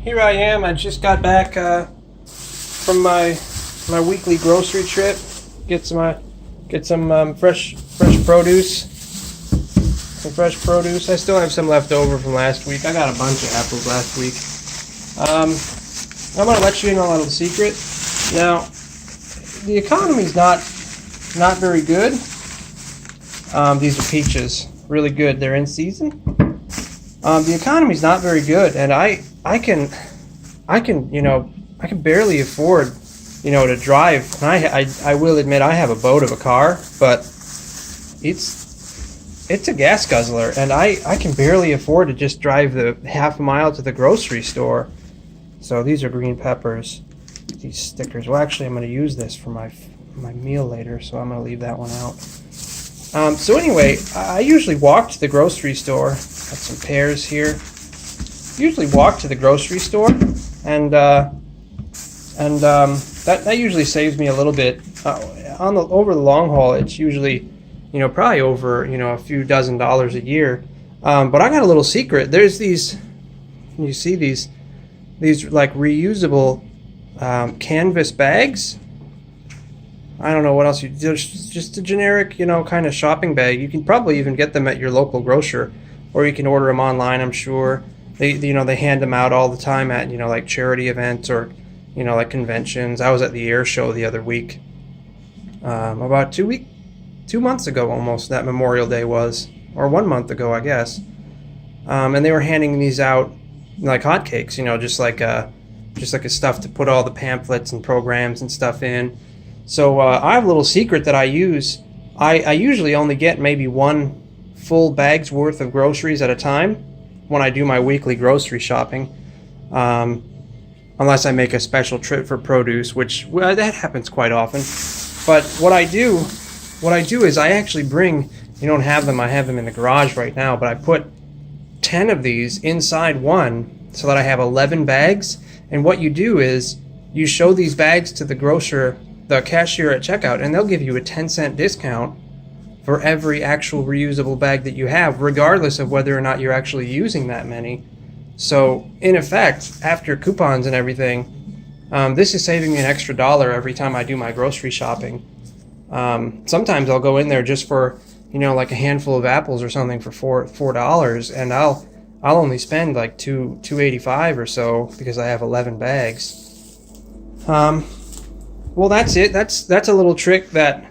Here I am. I just got back from my weekly grocery trip. Get some fresh produce. Some fresh produce. I still have some left over from last week. I got a bunch of apples last week. I'm gonna let you in on a little secret. Now, the economy's not very good. These are peaches. Really good. They're in season. The economy's not very good, and I can barely afford, to drive. And I will admit I have a boat of a car, but it's a gas guzzler, and I can barely afford to just drive the half a mile to the grocery store. So these are green peppers. These stickers. Well, actually, I'm going to use this for my meal later, so I'm going to leave that one out. So anyway, I usually walk to the grocery store. Got some pears here. Usually walk to the grocery store, and that usually saves me a little bit. Over the long haul, it's usually, probably over, a few dozen dollars a year. But I got a little secret. There's these, you see these like reusable canvas bags. I don't know what else just a generic, kind of shopping bag. You can probably even get them at your local grocer, or you can order them online, I'm sure. They hand them out all the time at, like charity events or, like conventions. I was at the air show the other week, about 2 months ago almost, that Memorial Day was, or 1 month ago, I guess. And they were handing these out like hotcakes, just like a stuff to put all the pamphlets and programs and stuff in. So I have a little secret that I use. I usually only get maybe one full bag's worth of groceries at a time when I do my weekly grocery shopping, unless I make a special trip for produce, which that happens quite often. But what I do is I actually bring. You don't have them. I have them in the garage right now, but I put 10 of these inside one so that I have 11 bags. And what you do is you show these bags to the cashier at checkout, and they'll give you a 10-cent discount for every actual reusable bag that you have, regardless of whether or not you're actually using that many. So, in effect, after coupons and everything, this is saving me an extra $1 every time I do my grocery shopping. Sometimes I'll go in there just for, like a handful of apples or something for $4, and I'll only spend like $2.85 or so because I have 11 bags. Well, that's it. That's a little trick that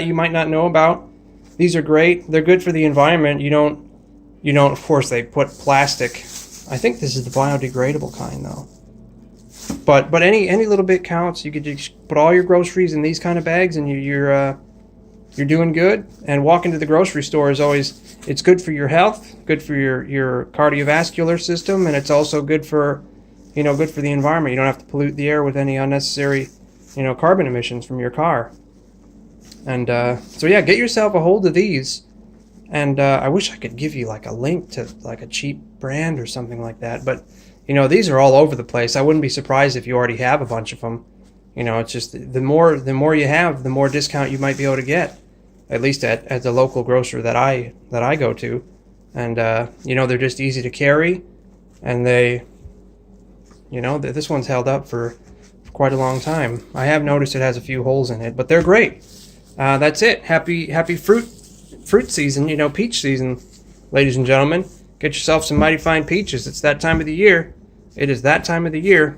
you might not know about. These are great. They're good for the environment. You don't. Of course, they put plastic. I think this is the biodegradable kind, though. But any little bit counts. You could just put all your groceries in these kind of bags, and you're doing good. And walking to the grocery store is always, it's good for your health, good for your cardiovascular system, and it's also good for the environment. You don't have to pollute the air with any unnecessary carbon emissions from your car. And so yeah, get yourself a hold of these. And I wish I could give you like a link to like a cheap brand or something like that. But these are all over the place. I wouldn't be surprised if you already have a bunch of them. It's just the more you have, the more discount you might be able to get. At least at the local grocer that I go to. And they're just easy to carry, and they this one's held up for quite a long time. I have noticed it has a few holes in it, but they're great. That's it. Happy fruit season, peach season, ladies and gentlemen. Get yourself some mighty fine peaches. It's that time of the year. It is that time of the year.